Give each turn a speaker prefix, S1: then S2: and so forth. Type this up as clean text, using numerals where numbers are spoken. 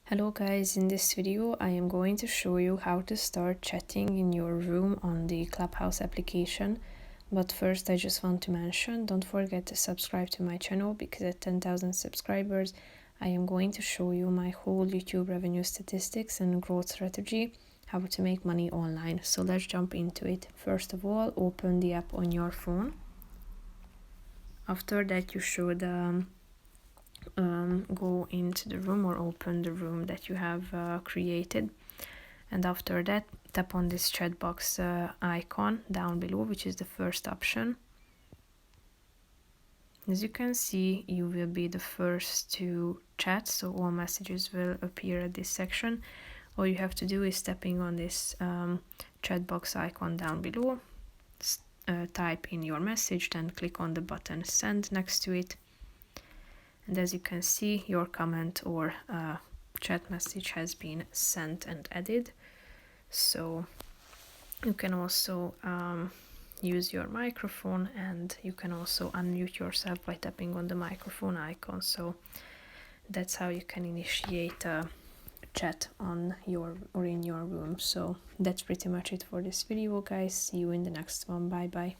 S1: Hello guys, in this video I am going to show you how to start chatting in your room on the Clubhouse application. But first I just want to mention, don't forget to subscribe to my channel because at 10,000 subscribers I am going to show you my whole YouTube revenue statistics and growth strategy, how to make money online. So let's jump into it. First of all, open the app on your phone. After that you should go into the room or open the room that you have created, and after that tap on this chat box icon down below, which is the first option. As you can see, you will be the first to chat, so all messages will appear at this section. All you have to do is tapping on this chat box icon down below, type in your message, then click on the button send next to it. And as you can see, your comment or chat message has been sent and added. So you can also use your microphone, and you can also unmute yourself by tapping on the microphone icon. So that's how you can initiate a chat on your or in your room. So that's pretty much it for this video, guys. See you in the next one. Bye bye.